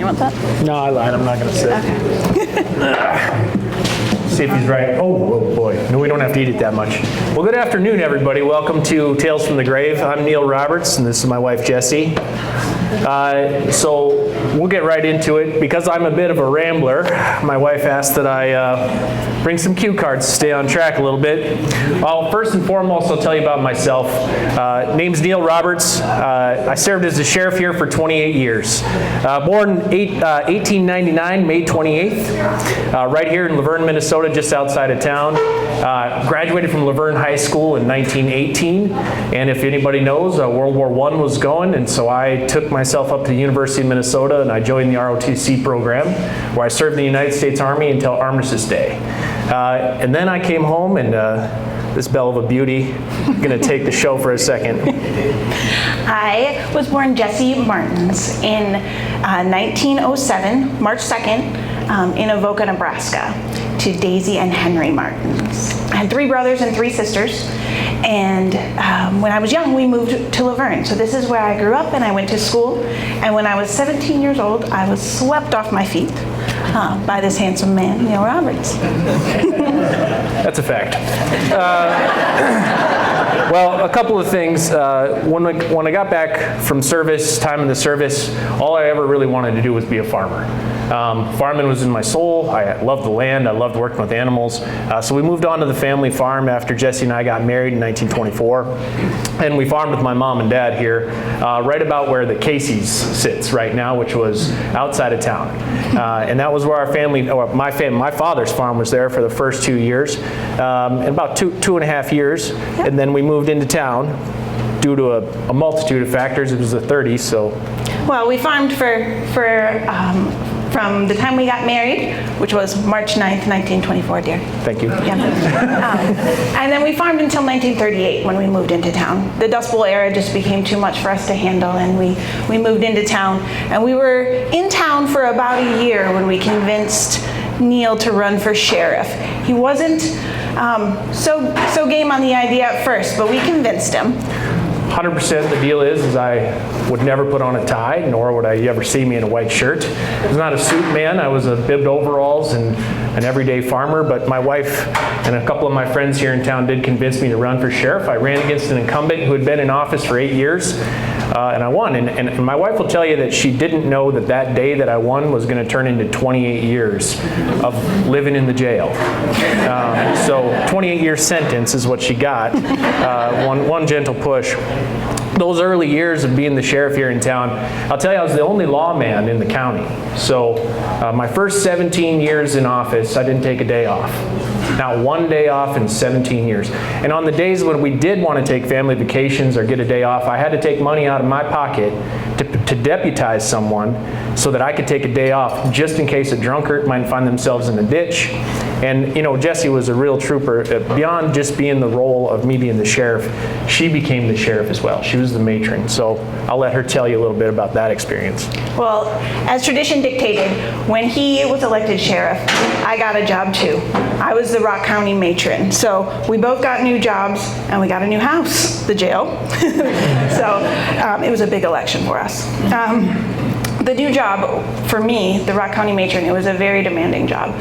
want that? No, I lied. I'm not going to sit. Okay. See if he's right. Oh boy. No, we don't have to eat it that much. Well, good afternoon, everybody. Welcome to Tales from the Grave. I'm Neil Roberts, and this is my wife, Jessie. So we'll get right into it. Because I'm a bit of a rambler, my wife asked that I bring some cue cards to stay on track a little bit. First and foremost, I'll tell you about myself. Name's Neil Roberts. I served as a sheriff here for 28 years. Born 1899, May 28th, right here in Laverne, Minnesota, just outside of town. Graduated from Laverne High School in 1918, and if anybody knows, World War I was going, and so I took myself up to the University of Minnesota and I joined the ROTC program, where I served in the United States Army until Armistice Day. And then I came home, and this belle of a beauty is going to take the show for a second. I was born Jessie Martins in 1907, March 2nd, in Avoca, Nebraska, to Daisy and Henry Martins. I had 3 brothers and 3 sisters, and when I was young, we moved to Laverne. So this is where I grew up, and I went to school. And when I was 17 years old, I was swept off my feet by this handsome man, Neil Roberts. That's a fact. Well, a couple of things. When I got back from service, time in the service, all I ever really wanted to do was be a farmer. Farming was in my soul. I loved the land. I loved working with animals. So we moved on to the family farm after Jessie and I got married in 1924. And we farmed with my mom and dad here, right about where the Casey's sits right now, which was outside of town. And that was where our family, or my father's farm was there for the first 2 years, and about two and a half years. Yep. And then we moved into town due to a multitude of factors. It was the 30s, so. Well, we farmed from the time we got married, which was March 9th, 1924, dear. Thank you. Yeah. And then we farmed until 1938 when we moved into town. The Dust Bowl era just became too much for us to handle, and we moved into town. And we were in town for about a year when we convinced Neil to run for sheriff. He wasn't so game on the idea at first, but we convinced him. 100% the deal is I would never put on a tie, nor would I ever see me in a white shirt. I was not a suit man. I was a bibbed overalls and an everyday farmer, but my wife and a couple of my friends here in town did convince me to run for sheriff. I ran against an incumbent who had been in office for 8 years, and I won. And my wife will tell you that she didn't know that day that I won was going to turn into 28 years of living in the jail. So 28-year sentence is what she got, one gentle push. Those early years of being the sheriff here in town, I'll tell you, I was the only lawman in the county. So my first 17 years in office, I didn't take a day off. Not one day off in 17 years. And on the days when we did want to take family vacations or get a day off, I had to take money out of my pocket to deputize someone so that I could take a day off just in case a drunkard might find themselves in a ditch. And you know, Jessie was a real trooper. Beyond just being the role of me being the sheriff, she became the sheriff as well. She was the matron. So I'll let her tell you a little bit about that experience. Well, as tradition dictated, when he was elected sheriff, I got a job too. I was the Rock County matron. So we both got new jobs, and we got a new house, the jail. So it was a big election for us. The new job for me, the Rock County matron, it was a very demanding job.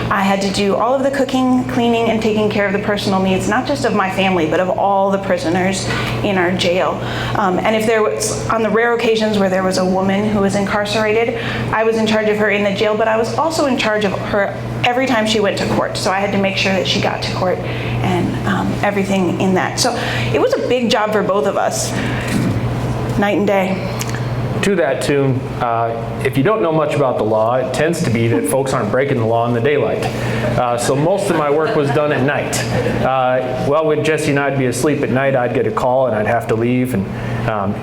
I had to do all of the cooking, cleaning, and taking care of the personal needs, not just of my family, but of all the prisoners in our jail. And if there was, on the rare occasions where there was a woman who was incarcerated, I was in charge of her in the jail, but I was also in charge of her every time she went to court. So I had to make sure that she got to court and everything in that. So it was a big job for both of us, night and day. To that tune, if you don't know much about the law, it tends to be that folks aren't breaking the law in the daylight. So most of my work was done at night. Well, when Jessie and I'd be asleep at night, I'd get a call and I'd have to leave, and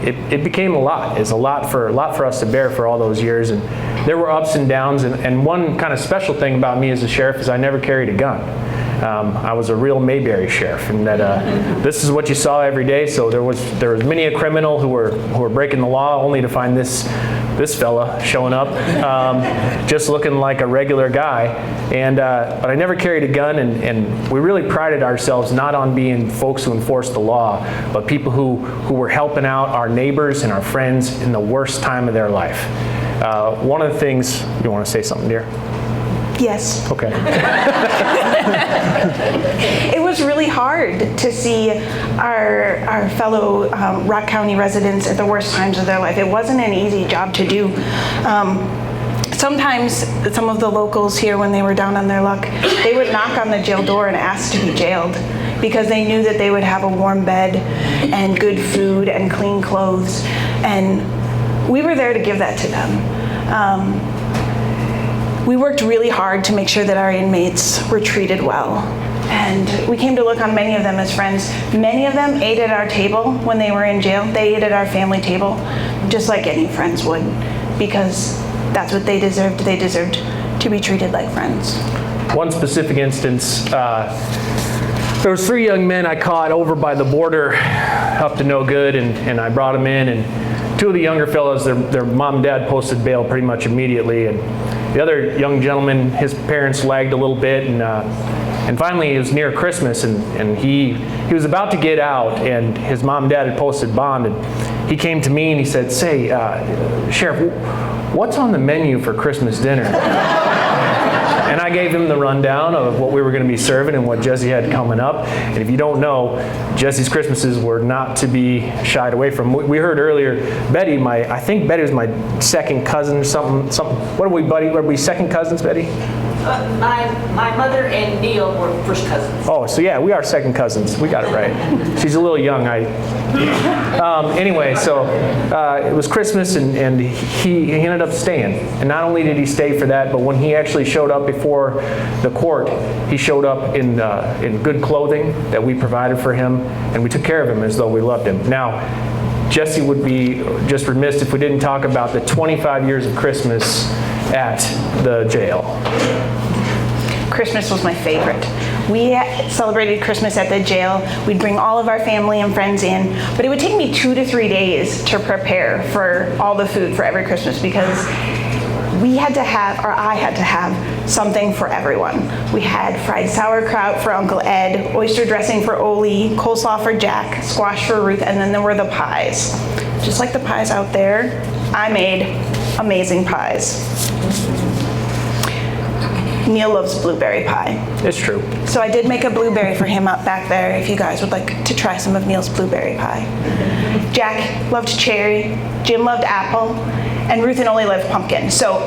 it became a lot. It's a lot for us to bear for all those years, and there were ups and downs. And one kind of special thing about me as a sheriff is I never carried a gun. I was a real Mayberry sheriff, and that this is what you saw every day. So there was many a criminal who were breaking the law, only to find this fella showing up, just looking like a regular guy. And but I never carried a gun, and we really prided ourselves not on being folks who enforced the law, but people who were helping out our neighbors and our friends in the worst time of their life. One of the things, you want to say something, dear? Yes. Okay. It was really hard to see our fellow Rock County residents at the worst times of their life. It wasn't an easy job to do. Sometimes some of the locals here, when they were down on their luck, they would knock on the jail door and ask to be jailed because they knew that they would have a warm bed and good food and clean clothes. And we were there to give that to them. We worked really hard to make sure that our inmates were treated well. And we came to look on many of them as friends. Many of them ate at our table when they were in jail. They ate at our family table, just like any friends would, because that's what they deserved. They deserved to be treated like friends. One specific instance, there was 3 young men I caught over by the border up to no good, and I brought them in, and 2 of the younger fellows, their mom and dad posted bail pretty much immediately, and the other young gentleman, his parents lagged a little bit, and finally it was near Christmas, and he was about to get out, and his mom and dad had posted bond, and he came to me and he said, "Say, Sheriff, what's on the menu for Christmas dinner?" And I gave him the rundown of what we were going to be serving and what Jessie had coming up. And if you don't know, Jessie's Christmases were not to be shied away from. We heard earlier, Betty, I think Betty was my second cousin or something. What are we, buddy? Were we second cousins, Betty? My mother and Neil were first cousins. Oh, so yeah, we are second cousins. We got it right. She's a little young. Anyway, so it was Christmas, and he ended up staying. And not only did he stay for that, but when he actually showed up before the court, he showed up in good clothing that we provided for him, and we took care of him as though we loved him. Now, Jessie would be just remiss if we didn't talk about the 25 years of Christmas at the jail. Christmas was my favorite. We celebrated Christmas at the jail. We'd bring all of our family and friends in, but it would take me 2 to 3 days to prepare for all the food for every Christmas because I had to have something for everyone. We had fried sauerkraut for Uncle Ed, oyster dressing for Oli, coleslaw for Jack, squash for Ruth, and then there were the pies. Just like the pies out there, I made amazing pies. Neil loves blueberry pie. It's true. So I did make a blueberry for him up back there if you guys would like to try some of Neil's blueberry pie. Jack loved cherry, Jim loved apple, and Ruth and Oli loved pumpkin. So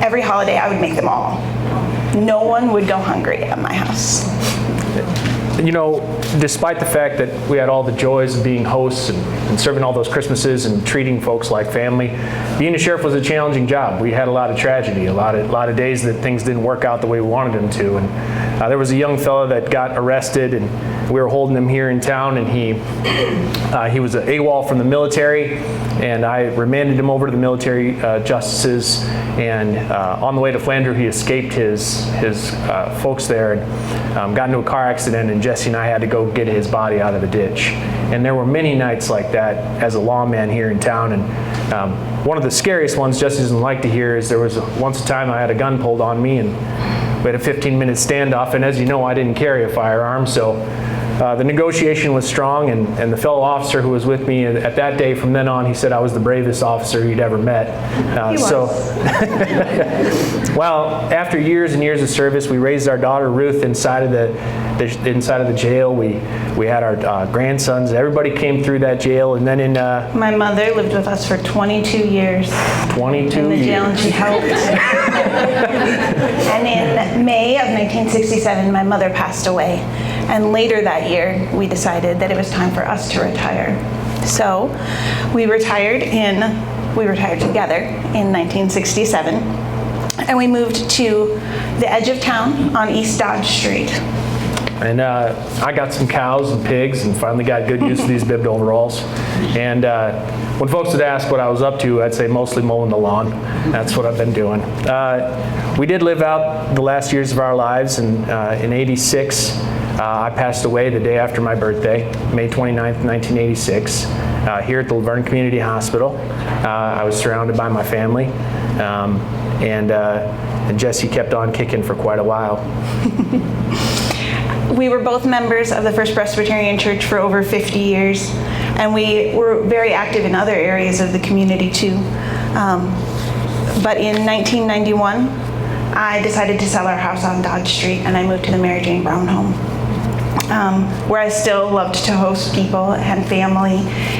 every holiday I would make them all. No one would go hungry at my house. You know, despite the fact that we had all the joys of being hosts and serving all those Christmases and treating folks like family, being a sheriff was a challenging job. We had a lot of tragedy, a lot of days that things didn't work out the way we wanted them to. And there was a young fellow that got arrested, and we were holding him here in town, and he was an AWOL from the military, and I remanded him over to the military justices, and on the way to Flandreau, he escaped his folks there and got into a car accident, and Jessie and I had to go get his body out of the ditch. And there were many nights like that as a lawman here in town, and one of the scariest ones Jessie doesn't like to hear is there was once a time I had a gun pulled on me, and we had a 15-minute standoff, and as you know, I didn't carry a firearm, so the negotiation was strong, and the fellow officer who was with me at that day, from then on, he said I was the bravest officer he'd ever met. He was. Well, after years and years of service, we raised our daughter Ruth inside of the jail. We had our grandsons. Everybody came through that jail, and then in My mother lived with us for 22 years. 22 in the jail, and she helped. And in May of 1967, my mother passed away. And later that year, we decided that it was time for us to retire. So we retired together in 1967, and we moved to the edge of town on East Dodge Street. And I got some cows and pigs and finally got good use of these bibbed overalls. And when folks would ask what I was up to, I'd say mostly mowing the lawn. That's what I've been doing. We did live out the last years of our lives, and in '86, I passed away the day after my birthday, May 29th, 1986, here at the Laverne Community Hospital. I was surrounded by my family, and Jessie kept on kicking for quite a while. We were both members of the First Presbyterian Church for over 50 years, and we were very active in other areas of the community too. But in 1991, I decided to sell our house on Dodge Street, and I moved to the Mary Jane Brown home, where I still loved to host people and family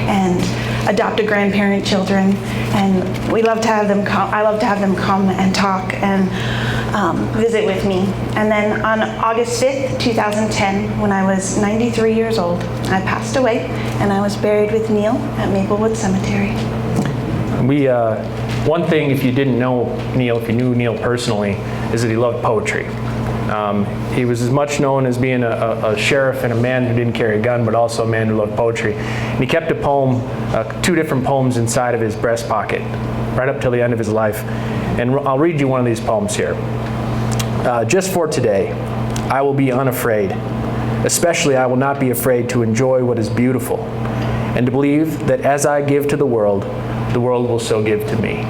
and adopt a grandparent children, and we love to have them come. I love to have them come and talk and visit with me. And then on August 5th, 2010, when I was 93 years old, I passed away, and I was buried with Neil at Maplewood Cemetery. One thing, if you didn't know Neil, if you knew Neil personally, is that he loved poetry. He was as much known as being a sheriff and a man who didn't carry a gun, but also a man who loved poetry. And he kept a poem, 2 different poems inside of his breast pocket, right up till the end of his life. And I'll read you one of these poems here. Just for today, I will be unafraid. Especially I will not be afraid to enjoy what is beautiful, and to believe that as I give to the world will so give to me.